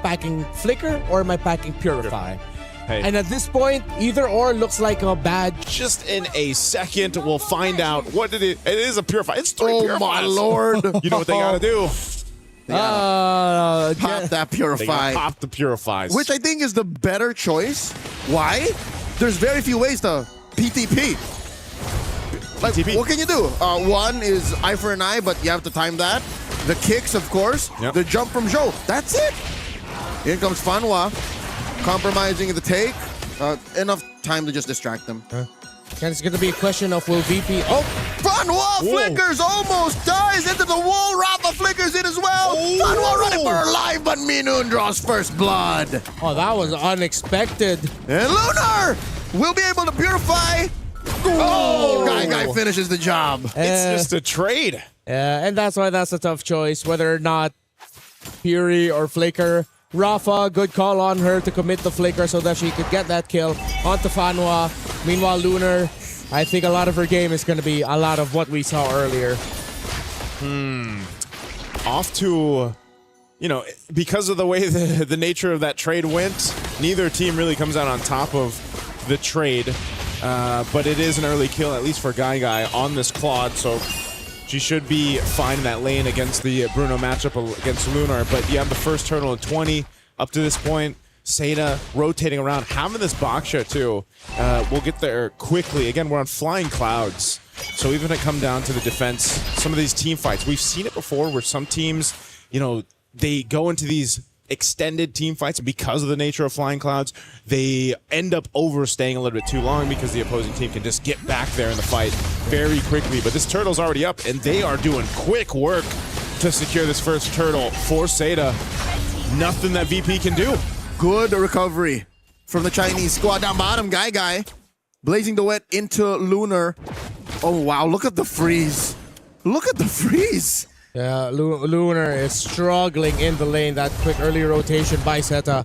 packing Flicker or am I packing Purify? Hey. And at this point, either or looks like a bad. Just in a second, we'll find out what it is. It is a Purify. It's 3 Oh Purifies. my lord. You know what they gotta do? Pop that They Purify. gotta pop the Purifies. Which I think is the better choice. Why? There's very few ways to PTP. Like, PTP. what can you do? One is eye for an eye, but you have to time that. The kicks, of course. Yep. The jump from Zhou. That's it. Here comes Fanhua. Compromising the take. Enough time to just distract them. And it's going to be a question of will VP... Oh! Fanhua Whoa. flickers, almost dies into the wall. Rafa flickers it as well. Oh. Fanhua running for her life, but Minun draws first blood. Oh, that was unexpected. And Lunar will be able to purify. Oh, Guy finishes the job. It's just a trade. And that's why that's a tough choice, whether or not Fury or Flicker. Rafa, good call on her to commit the Flicker so that she could get that kill onto Fanhua. Meanwhile, Lunar, I think a lot of her game is going to be a lot of what we saw earlier. Off to, you know, because of the way the nature of that trade went, neither team really comes out on top of the trade. But it is an early kill, at least for Guy on this Claude, so she should be fine in that lane against the Bruno matchup against Lunar. But you have the first turtle at 20 up to this point. SAETA rotating around, having this box shot too. We'll get there quickly. Again, we're on flying clouds. So even when it come down to the defense, some of these team fights, we've seen it before where some teams, you know, they go into these extended team fights, and because of the nature of flying clouds, they end up overstaying a little bit too long because the opposing team can just get back there in the fight very quickly. But this turtle's already up, and they are doing quick work to secure this first turtle for SAETA. Nothing that VP can do. Good recovery from the Chinese squad. Down bottom, Guy. Blazing the wet into Lunar. Oh, wow. Look at the freeze. Look at the freeze. Yeah, Lunar is struggling in the lane. That quick early rotation by SETA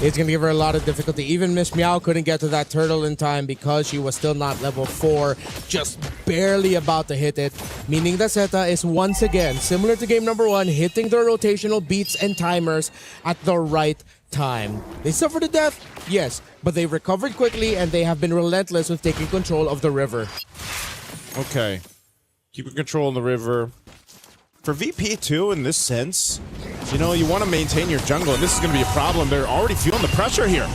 is going to give her a lot of difficulty. Even Miss Meow couldn't get to that turtle in time because she was still not level 4, just barely about to hit it. Meaning that SETA is once again, similar to game number 1, hitting their rotational beats and timers at the right time. They suffered a death, yes, but they recovered quickly and they have been relentless with taking control of the river. Okay. Keeping control in the river. For VP too, in this sense, you know, you want to maintain your jungle, and this is going to be a problem. They're already feeling the pressure here.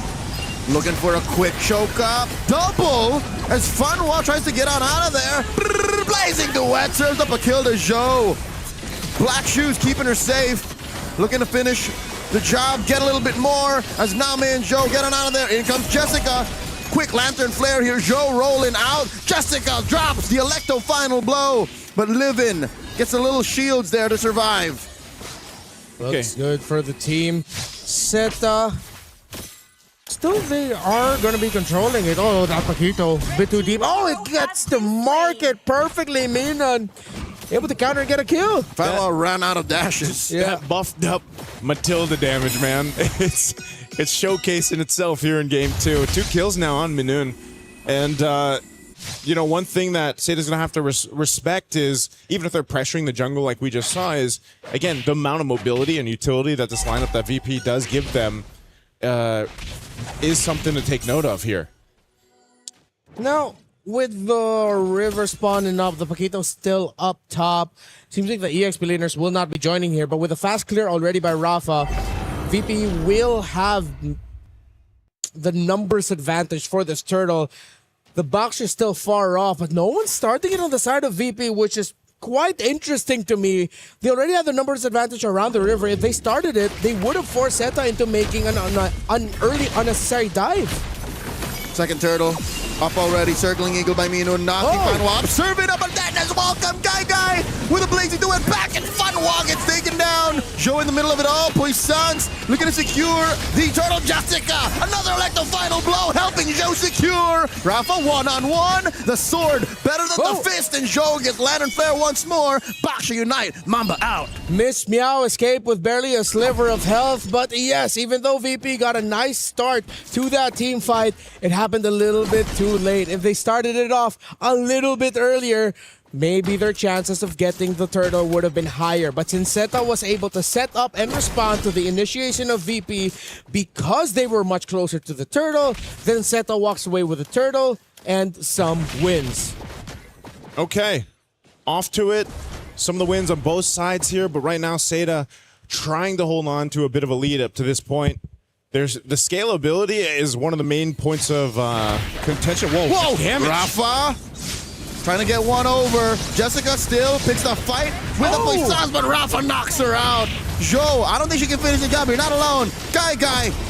Looking for a quick choke up. Double as Fanhua tries to get on out of there. Blazing the wet, serves up a kill to Zhou. Black Shoes keeping her safe. Looking to finish the job, get a little bit more as Name and Zhou get on out of there. In comes Jessica. Quick lantern flare here. Zhou rolling out. Jessica drops the Electo final blow. But Livin gets a little shields there to survive. Looks good for the team. SETA, still they are going to be controlling it. Oh, that Paquito, a bit too deep. Oh, it gets to mark it perfectly. Minan able to counter and get a kill. Fanhua ran out of dashes. Yeah. That buffed up Matilda damage, man. It's showcasing itself here in game 2. 2 kills now on Minun. And, you know, one thing that SAETA's going to have to respect is, even if they're pressuring the jungle like we just saw, is, again, the amount of mobility and utility that this lineup that VP does give them is something to take note of here. Now, with the river spawning up, the Paquito still up top. Seems like the EXP laners will not be joining here, but with a fast clear already by Rafa, VP will have the numbers advantage for this turtle. The box is still far off, but no one's starting it on the side of VP, which is quite interesting to me. They already have the numbers advantage around the river. If they started it, they would have forced SETA into making an early unnecessary dive. Second turtle up already, circling eagle by Minun, knocking Fanhua up, serve it up, and then as welcome Guy with a blazing duet back, and Fanhua gets taken down. Zhou in the middle of it all, Puissance looking to secure the turtle. Jessica, another Electo final blow, helping Zhou secure. Rafa one-on-one, the sword better than the fist, and Zhou gets lantern flare once more. Baksha unite, Mamba out. Miss Meow escaped with barely a sliver of health, but yes, even though VP got a nice start to that team fight, it happened a little bit too late. If they started it off a little bit earlier, maybe their chances of getting the turtle would have been higher. But since SETA was able to set up and respond to the initiation of VP because they were much closer to the turtle, then SETA walks away with the turtle and some wins. Okay, off to it. Some of the wins on both sides here, but right now SETA trying to hold on to a bit of a lead up to this point. There's the scalability is one of the main points of contention. Whoa, damage. Rafa trying to get one over. Jessica still picks the fight with the puissance, but Rafa knocks her out. Joe, I don't think she can finish the job. You're not alone. Guy,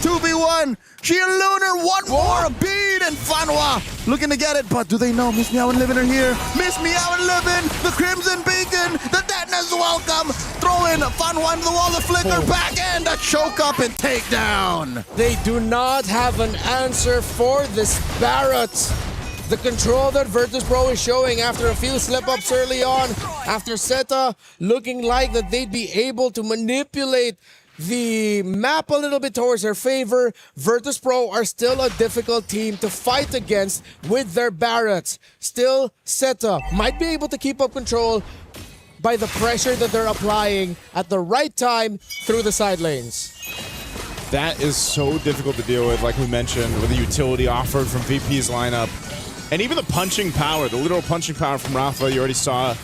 2v1. She and Lunar, one more beat, and Fanwa looking to get it, but do they know Miss Meow and Livin are here? Miss Meow and Livin, the Crimson Beacon, the Deadness welcome. Throw in Fanwa into the wall, the flicker, back end, a choke up and takedown. They do not have an answer for this Barrett. The control that Virtus.pro is showing after a few slip-ups early on, after SETA looking like that they'd be able to manipulate the map a little bit towards their favor, Virtus.pro are still a difficult team to fight against with their Barretts. Still, SETA might be able to keep up control by the pressure that they're applying at the right time through the side lanes. That is so difficult to deal with, like we mentioned, with the utility offered from VP's lineup. And even the punching power, the literal punching power from Rafa, you already saw,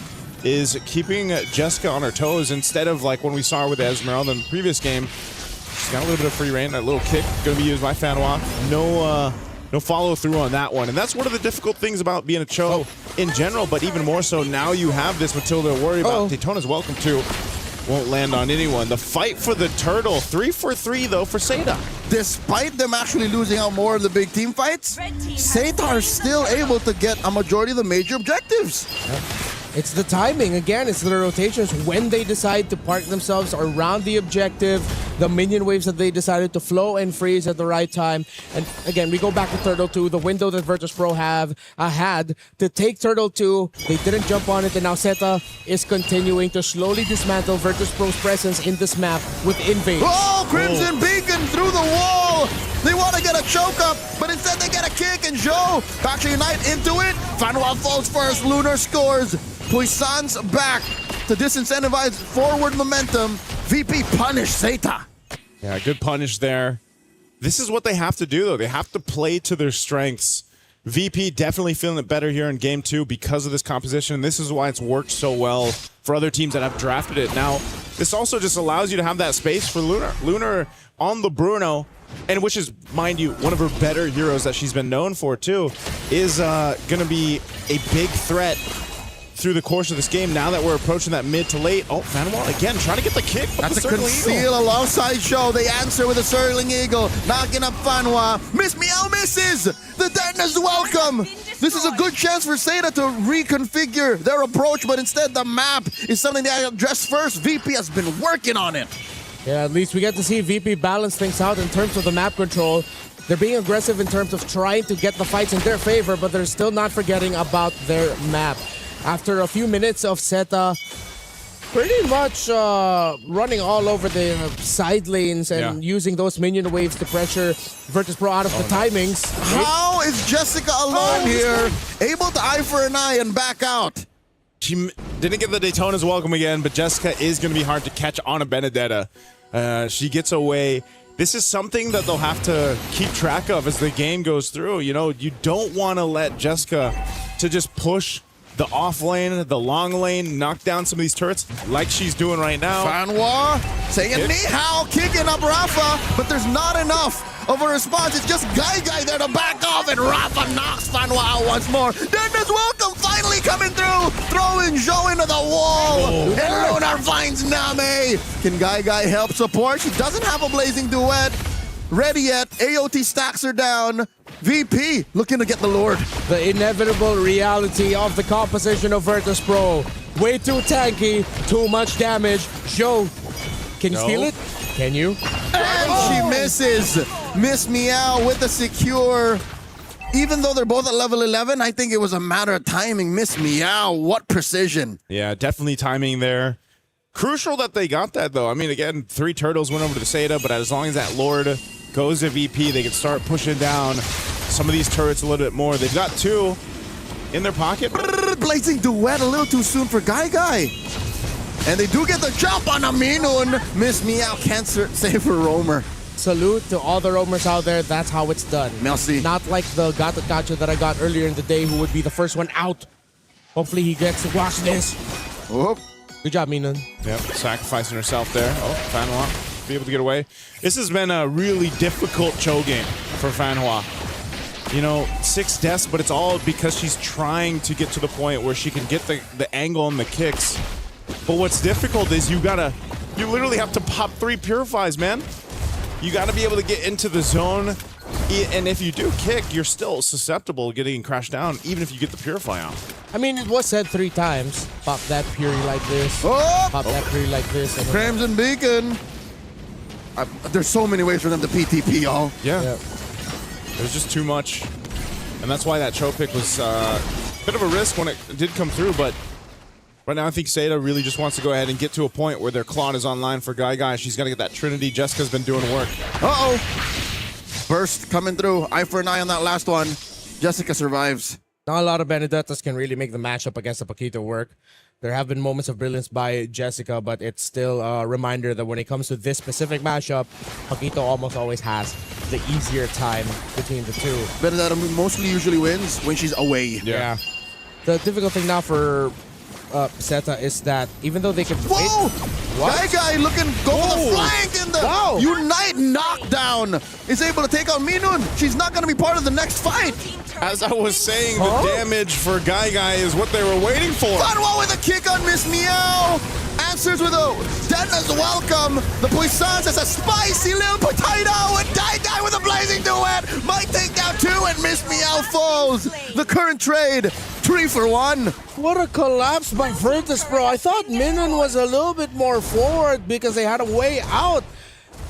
is keeping Jessica on her toes instead of like when we saw her with Esmeralda in the previous game. She's got a little bit of free reign, that little kick going to be used by Fanwa. No follow through on that one. And that's one of the difficult things about being a Cho in general, but even more so now you have this Matilda to worry about. Daytona's welcome to. Won't land on anyone. The fight for the turtle, 3 for 3 though for SETA. Despite them actually losing out more of the big team fights, SETA are still able to get a majority of the major objectives. It's the timing. Again, it's the rotations when they decide to park themselves around the objective, the minion waves that they decided to flow and freeze at the right time. And again, we go back to Turtle 2, the window that Virtus.pro had to take Turtle 2. They didn't jump on it, and now SETA is continuing to slowly dismantle Virtus.pro's presence in this map with invade. Oh, Crimson Beacon through the wall! They want to get a choke up, but instead they get a kick, and Joe back to unite into it. Fanwa falls first, Lunar scores. Puissance back to disincentivize forward momentum. VP punish SETA. Yeah, good punish there. This is what they have to do, though. They have to play to their strengths. VP definitely feeling it better here in Game 2 because of this composition. And this is why it's worked so well for other teams that have drafted it. Now, this also just allows you to have that space for Lunar. Lunar on the Bruno, and which is, mind you, one of her better heroes that she's been known for, too, is going to be a big threat through the course of this game. Now that we're approaching that mid to late. Oh, Fanwa again trying to get the kick. That's a conceal alongside Show. They answer with a circling eagle, knocking up Fanwa. Miss Meow misses. The Deadness welcome. This is a good chance for SETA to reconfigure their approach, but instead the map is something they address first. VP has been working on it. Yeah, at least we get to see VP balance things out in terms of the map control. They're being aggressive in terms of trying to get the fights in their favor, but they're still not forgetting about their map. After a few minutes of SETA pretty much running all over the side lanes and using those minion waves to pressure Virtus.pro out of the timings. How is Jessica alone here, able to eye for an eye and back out? She didn't get the Daytona's welcome again, but Jessica is going to be hard to catch on a Benedetta. She gets away. This is something that they'll have to keep track of as the game goes through. You know, you don't want to let Jessica to just push the off lane, the long lane, knock down some of these turrets like she's doing right now. Fanwa saying ni hao, kicking up Rafa, but there's not enough of a response. It's just Guy there to back off, and Rafa knocks Fanwa out once more. Deadness welcome finally coming through, throwing Joe into the wall, and Lunar finds Name. Can Guy help support? She doesn't have a blazing duet ready yet. AOT stacks her down. VP looking to get the Lord. The inevitable reality of the composition of Virtus.pro. Way too tanky, too much damage. Joe, can you steal it? Can you? And she misses. Miss Meow with the secure. Even though they're both at level 11, I think it was a matter of timing. Miss Meow, what precision. Yeah, definitely timing there. Crucial that they got that, though. I mean, again, 3 turtles went over to the SETA, but as long as that Lord goes to VP, they can start pushing down some of these turrets a little bit more. They've got 2 in their pocket. Blazing Duet a little too soon for Guy. And they do get the jump on Aminun. Miss Meow can't save her roamer. Salute to all the roamers out there. That's how it's done. Merci. Not like the gotcha that I got earlier in the day who would be the first one out. Hopefully he gets to watch this. Oh. Good job, Minun. Yep, sacrificing herself there. Oh, Fanhua be able to get away. This has been a really difficult Cho game for Fanhua. You know, 6 deaths, but it's all because she's trying to get to the point where she can get the angle and the kicks. But what's difficult is you literally have to pop 3 purifies, man. You gotta be able to get into the zone. And if you do kick, you're still susceptible to getting crashed down, even if you get the purify out. I mean, it was said 3 times. Pop that Puri like this. Oh! Pop that Puri like this. And Crimson Beacon. There's so many ways for them to PTP, y'all. Yeah. Yep. There's just too much. And that's why that Cho pick was a bit of a risk when it did come through, but right now I think SETA really just wants to go ahead and get to a point where their Claude is online for Guy. She's got to get that Trinity. Jessica's been doing work. Uh-oh. Burst coming through. Eye for an eye on that last one. Jessica survives. Not a lot of Benedettas can really make the matchup against the Paquito work. There have been moments of brilliance by Jessica, but it's still a reminder that when it comes to this specific matchup, Paquito almost always has the easier time between the two. Benedetta mostly usually wins when she's away. Yeah. The difficult thing now for SETA is that even though they can Whoa! What? Guy looking go for the flank in the Wow. Unite knockdown is able to take on Minun. She's not going to be part of the next fight. As I was saying, the damage for Guy is what they were waiting for. Fanhua with a kick on Miss Meow. Answers with a Denna's welcome. The Puissance has a spicy little potato. And Guy with a blazing duet might take down 2 and Miss Meow falls. The current trade, 3 for 1. What a collapse by Virtus.pro. I thought Minun was a little bit more forward because they had a way out.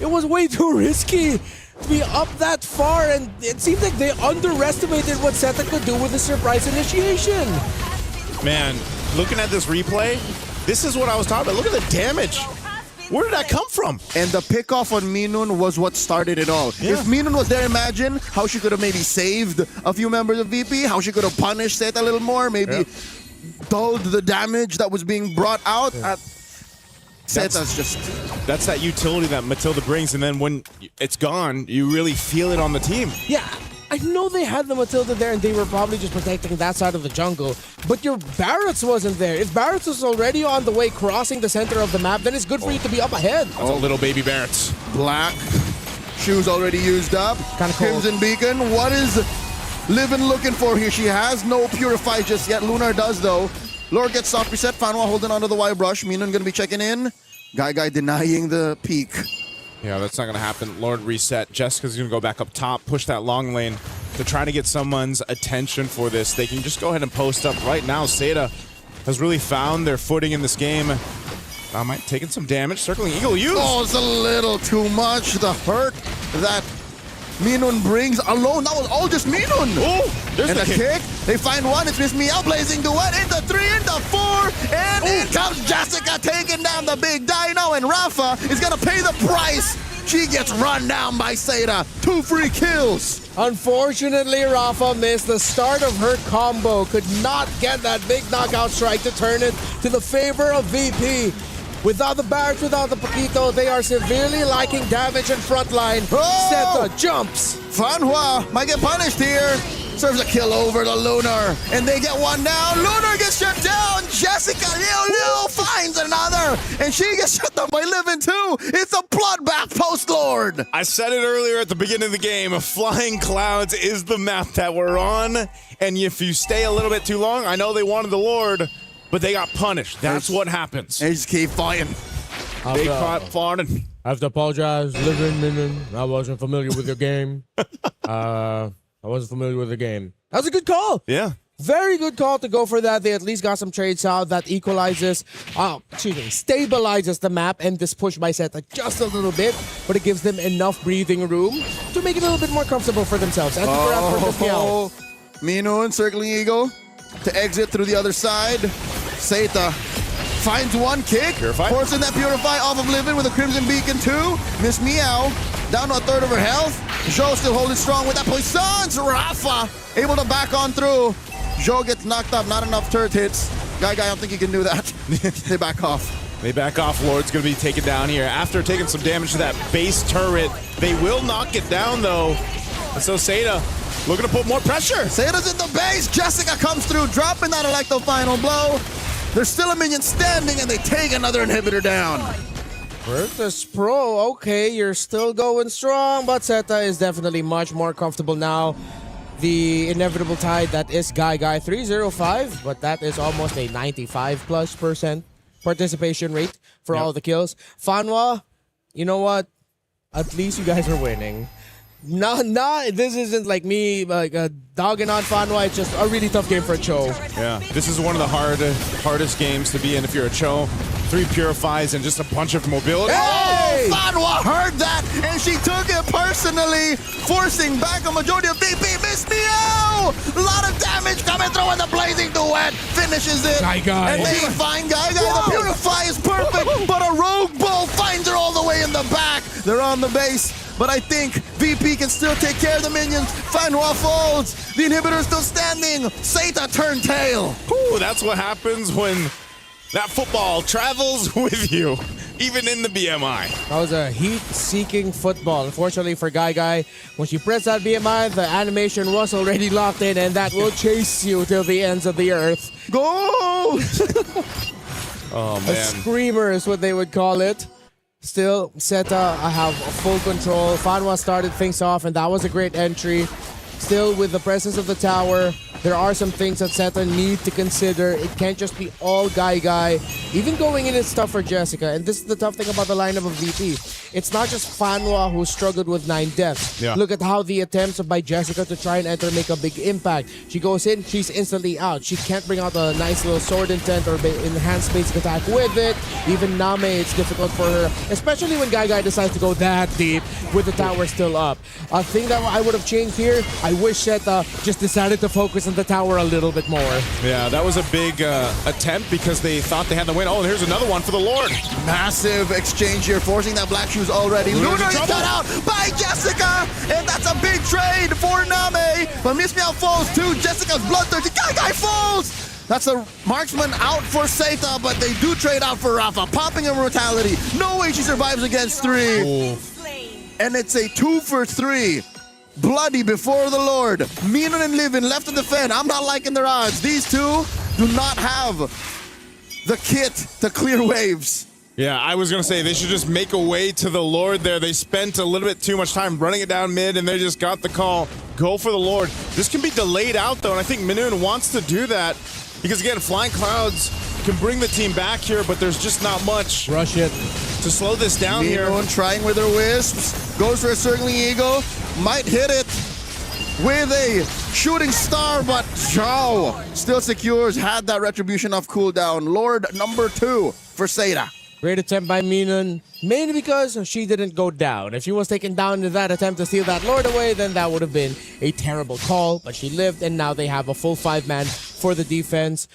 It was way too risky to be up that far, and it seemed like they underestimated what SETA could do with the surprise initiation. Man, looking at this replay, this is what I was talking about. Look at the damage. Where did that come from? And the pickoff on Minun was what started it all. Yeah. If Minun was there, imagine how she could have maybe saved a few members of VP, how she could have punished SETA a little more, maybe dulled the damage that was being brought out. SETA's just... That's that utility that Matilda brings, and then when it's gone, you really feel it on the team. Yeah, I know they had the Matilda there and they were probably just protecting that side of the jungle, but your Barretts wasn't there. If Barretts was already on the way crossing the center of the map, then it's good for you to be up ahead. That's a little baby Barretts. Black. Shoes already used up. Kinda cold. Crimson Beacon. What is Livin looking for here? She has no Purify just yet. Lunar does, though. Lord gets soft reset. Fanhua holding onto the Y brush. Minun gonna be checking in. Guy denying the peak. Yeah, that's not going to happen. Lord reset. Jessica's going to go back up top, push that long lane to try to get someone's attention for this. They can just go ahead and post up right now. SETA has really found their footing in this game. Might taking some damage. Circling Eagle use. Oh, it's a little too much. The hurt that Minun brings alone. That was all just Minun. Oh, there's And the a kick. They find one. It's Miss Meow blazing duet into 3, into 4. And in comes Jessica taking down the big dino. And Rafa is going to pay the price. She gets run down by SETA. 2 free kills. Unfortunately, Rafa missed the start of her combo. Could not get that big knockout strike to turn it to the favor of VP. Without the Barretts, without the Paquito, they are severely lacking damage in front line. SETA jumps. Fanhua might get punished here. Serves a kill over to Lunar. And they get one down. Lunar gets shut down. Jessica Liu finds another. And she gets shut down by Livin too. It's a bloodbath post-Lord. I said it earlier at the beginning of the game. Flying Clouds is the map that we're on. And if you stay a little bit too long, I know they wanted the Lord, but they got punished. That's what happens. They just keep fighting. They caught farting. I have to apologize, Livin. I wasn't familiar with your game. I wasn't familiar with the game. That was a good call. Yeah. Very good call to go for that. They at least got some trades out that equalizes, stabilizes the map, and this push by SETA just a little bit, but it gives them enough breathing room to make it a little bit more comfortable for themselves. And Minun circling Eagle to exit through the other side. SETA finds one kick, forcing that Purify off of Livin with a Crimson Beacon too. Miss Meow down to a third of her health. Zhou still holding strong with that Puissance. Rafa able to back on through. Joe gets knocked up, not enough turret hits. Guy, I don't think he can do that. They back off. They back off. Lord's going to be taken down here. After taking some damage to that base turret, they will knock it down, though. And so SAETA looking to put more pressure. SAETA's in the base. Jessica comes through, dropping that Electro final blow. There's still a minion standing, and they take another inhibitor down. Virtus.pro, okay, you're still going strong, but SETA is definitely much more comfortable now. The inevitable tide that is Guy 305, but that is almost a 95+% participation rate for all the kills. Fanwa, you know what? At least you guys are winning. This isn't like me dogging on Fanwa. It's just a really tough game for Cho. Yeah, this is one of the hardest games to be in if you're a Cho. 3 purifies and just a bunch of mobility. Hey! Oh, Fanwa heard that, and she took it personally, forcing back a majority of VP. Miss me out! A lot of damage coming through, and the blazing duet finishes it. Guy. And they find Guy. The purify is perfect, but a rogue bull finds her all the way in the back. They're on the base. But I think VP can still take care of the minions. Fanwa falls. The inhibitor's still standing. SAETA turn tail. Ooh, that's what happens when that football travels with you, even in the BMI. That was a heat-seeking football. Unfortunately for Guy, when she pressed that BMI, the animation was already locked in, and that will chase you till the ends of the earth. Go! Oh, A man. screamer is what they would call it. Still, SETA have full control. Fanwa started things off, and that was a great entry. Still, with the presence of the tower, there are some things that SETA need to consider. It can't just be all Guy. Even going in, it's tough for Jessica. And this is the tough thing about the lineup of VP. It's not just Fanwa who struggled with 9 deaths. Yeah. Look at how the attempts by Jessica to try and enter make a big impact. She goes in, she's instantly out. She can't bring out a nice little sword intent or enhanced basic attack with it. Even Name, it's difficult for her, especially when Guy decides to go that deep with the tower still up. A thing that I would have changed here, I wish SETA just decided to focus on the tower a little bit more. Yeah, that was a big attempt because they thought they had the win. Oh, and here's another one for the Lord. Massive exchange here, forcing that Black Shoes already. Lunar is cut out by Jessica, and that's a big trade for Name. But Miss Meow falls too. Jessica's bloodthirsty. Guy falls. That's a marksman out for SAETA, but they do trade out for Rafa, popping her mortality. No way she survives against 3. Ooh. And it's a 2 for 3. Bloody before the Lord. Minon and Livin left to defend. I'm not liking their odds. These two do not have the kit to clear waves. Yeah, I was going to say they should just make a way to the Lord there. They spent a little bit too much time running it down mid, and they just got the call. Go for the Lord. This can be delayed out, though, and I think Minoon wants to do that because, again, Flying Clouds can bring the team back here, but there's just not much. Rush it. To slow this down here. Minon trying with her wisps. Goes for a circling eagle. Might hit it with a shooting star, but Zhao still secures. Had that retribution of cooldown. Lord number 2 for SAETA. Great attempt by Minon, mainly because she didn't go down. If she was taken down in that attempt to steal that Lord away, then that would have been a terrible call, but she lived, and now they have a full 5-man for the defense.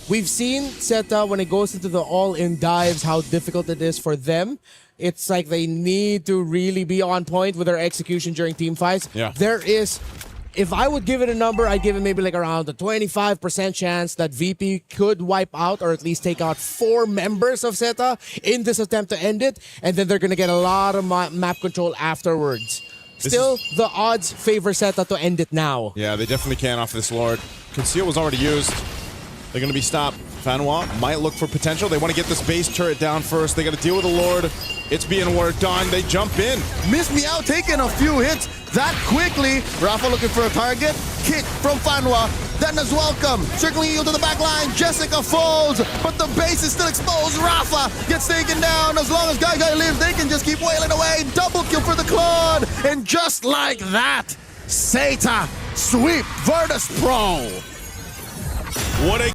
We've seen SETA, when it goes into the all-in dives, how difficult it is for them. It's like they need to really be on point with their execution during team fights. Yeah. There is, if I would give it a number, I'd give it maybe like around a 25% chance that VP could wipe out or at least take out 4 members of SETA in this attempt to end it, and then they're going to get a lot of map control afterwards. Still, the odds favor SETA to end it now. Yeah, they definitely can off this Lord. Conceal was already used. They're going to be stopped. Fanwa might look for potential. They want to get this base turret down first. They got to deal with the Lord. It's being worked on. They jump in. Miss Meow taking a few hits that quickly. Rafa looking for a target. Kick from Fanwa. Then is welcome. Circling eagle to the back line. Jessica falls, but the base is still exposed. Rafa gets taken down. As long as Guy lives, they can just keep wailing away. Double kill for the Claude. And just like that, SAETA sweep Virtus.pro. What a